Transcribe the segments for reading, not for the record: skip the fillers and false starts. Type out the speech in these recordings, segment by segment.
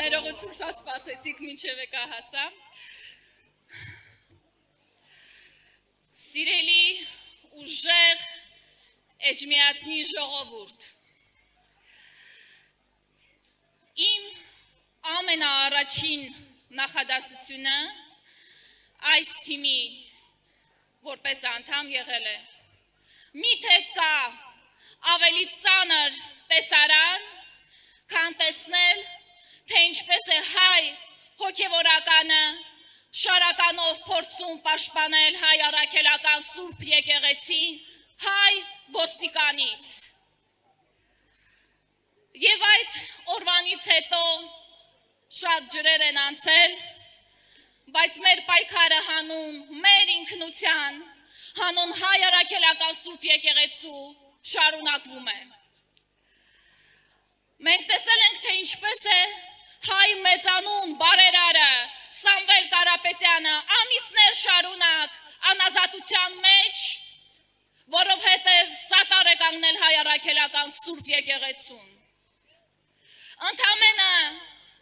Ներողություն շատ սպասեցիք մինչև եկա հասա։ Սիրելի ուժեղ Էջմիածնի ժողովուրդ։ Իմ ամենաառաջին նախադասությունը այս թիմի որպես անդամ եղել է։ Միթե կա ավելի ծանր տեսարան, քան տեսնել, թե ինչպես է հայ հոգևորականը շարականով փորձում պաշտպանել հայ առաքելական Սուրբ եկեղեցին հայ ոստիկանից։ Եվ այդ օրվանից հետո շատ ջրեր են անցել, բայց մեր պայքարը հանուն մեր ինքնության, հանուն հայ առաքելական Սուրբ եկեղեցու շարունակվում է։ Մենք տեսել ենք, թե ինչպես է հայ մեծանուն բարերարը Սամվել Կարապետյանը ամիսներ շարունակ անազատության մեջ, որովհետև սատար է կանգնել հայ առաքելական Սուրբ եկեղեցուն։ Ընդամենը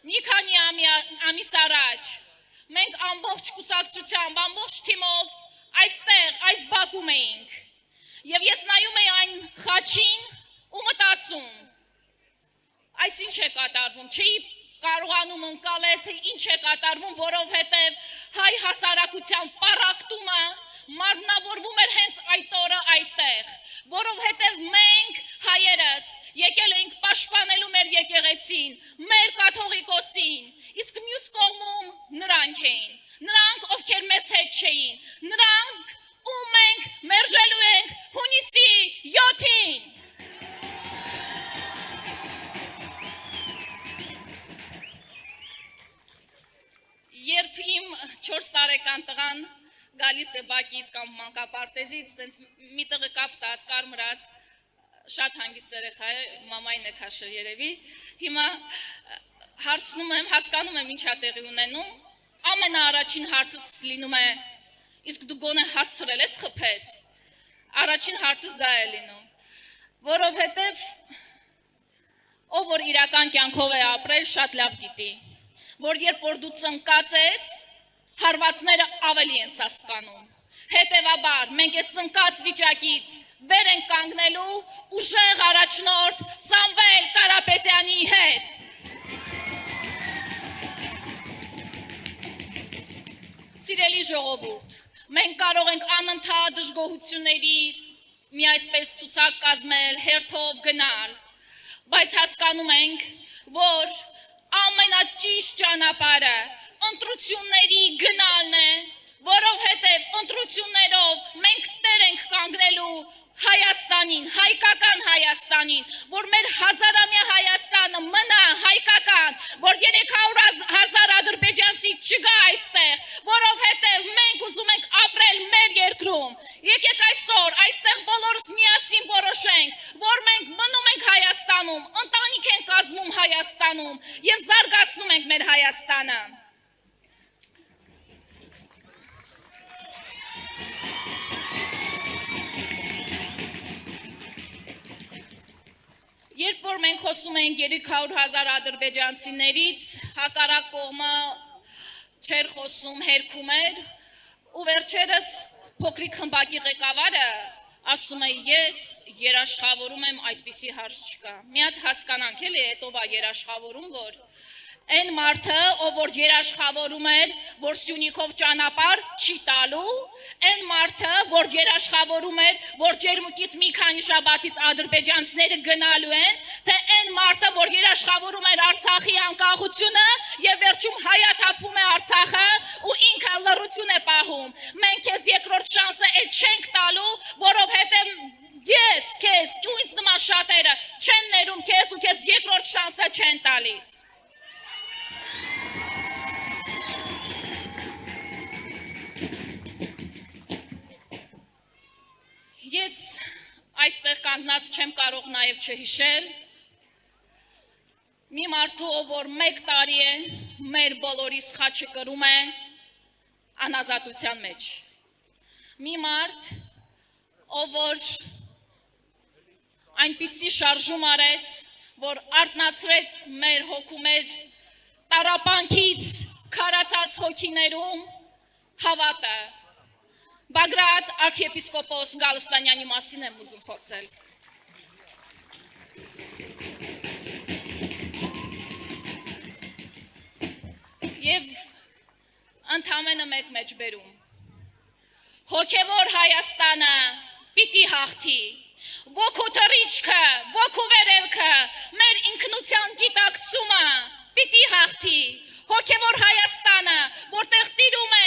մի քանի ամիս առաջ մենք ամբողջ կուսակցությամբ, ամբողջ թիմով այստեղ, այս բակում էինք, և ես նայում էի այն խաչին ու մտածում, այս ինչ է կատարվում, չէի կարողանում ընկալել, թե ինչ է կատարվում, որովհետև հայ հասարակության պառակտումը մարմնավորվում էր հենց այդ օրը այդտեղ, որովհետև մենք հայերս եկել էինք պաշտպանելու մեր եկեղեցին, մեր կաթողիկոսին, իսկ մյուս կողմում նրանք էին, նրանք, ովքեր մեզ հետ չէին, նրանք, ում մենք մերժելու ենք հունիսի 7-ին։ Երբ իմ 4 տարեկան տղան գալիս է բակից կամ մանկապարտեզից, մի տղը կապտած, կարմրած, շատ հանգիստ երեխա է, մամային է քաշել երևի, հիմա հարցնում եմ, հասկանում եմ ինչա տեղի ունենում, ամենաառաջին հարցս լինում է, իսկ դու գոնե հասցրել ես խփես, առաջին հարցս դա է լինում, որովհետև ով որ իրական կյանքով է ապրել, շատ լավ գիտի, որ երբ որ դու ծնկած ես, հարվածները ավելի են սաստկանում, հետևաբար մենք ես ծնկած վիճակից վեր ենք կանգնելու ուժեղ առաջնորդ Սամվել Կարապետյանի հետ։ Սիրելի ժողովուրդ, մենք կարող ենք անընդհատ դժգոհությունների մի այսպես ցուցակ կազմել, հերթով գնալ, բայց հասկանում ենք, որ ամենաճիշտ ճանապարհը ընտրությունների գնալն է, որովհետև ընտրություններով մենք տեր ենք կանգնելու Հայաստանին, հայկական Հայաստանին, որ մեր հազարամյա Հայաստանը մնա հայկական, որ 300,000 ադրբեջանցի չգա այստեղ, որովհետև մենք ուզում ենք ապրել մեր երկրում։ Եկեք այսօր այստեղ բոլորս միասին որոշենք, որ մենք մնում ենք Հայաստանում, ընտանիք ենք կազմում Հայաստանում և զարգացնում ենք մեր Հայաստանը։ Երբ որ մենք խոսում ենք 300,000 ադրբեջանցիներից, հակառակ կողմը չէր խոսում, հերքում էր, ու վերջերս փոքրիկ խմբակի ղեկավարը ասում է, ես երաշխավորում եմ, այդպիսի հարց չկա։ Մի հատ հասկանանք էլի, հետո բա երաշխավորում, որ այն մարդը, ով որ երաշխավորում էր, որ Սյունիքով ճանապարհ չի տալու, այն մարդը, որ երաշխավորում էր, որ Ջերմուկից մի քանի շաբաթից ադրբեջանցիները գնալու են, թե այն մարդը, որ երաշխավորում էր Արցախի անկախությունը եւ վերջում հայաթափվում է Արցախը ու ինքը լռություն է պահում։ Մենք քեզ երկրորդ շանսը չենք տալու, որովհետեւ ես քեզ ու ինձ նման շատերը չեն ներում քեզ ու քեզ երկրորդ շանսը չեն տալիս։ Ես այստեղ կանգնած չեմ կարող նաև չհիշել մի մարդու, ով որ 1 տարի է մեր բոլորիս խաչը կրում է անազատության մեջ։ Մի մարդ, ով որ այնպիսի շարժում արեց, որ արթնացրեց մեր հոգու մեր Տառապանքից քարացած հոգիներում հավատը։ Բագրատ arczepiskopos Գալստանյանի մասին եմ ուզում խոսել։ Եվ ընդամենը մեկ մեջ բերում։ Հոգևոր Հայաստանը պիտի հաղթի։ Ոգու թռիչքը, ոգու վերելքը, մեր ինքնության գիտակցումը պիտի հաղթի։ Հոգևոր Հայաստանը, որտեղ տիրում է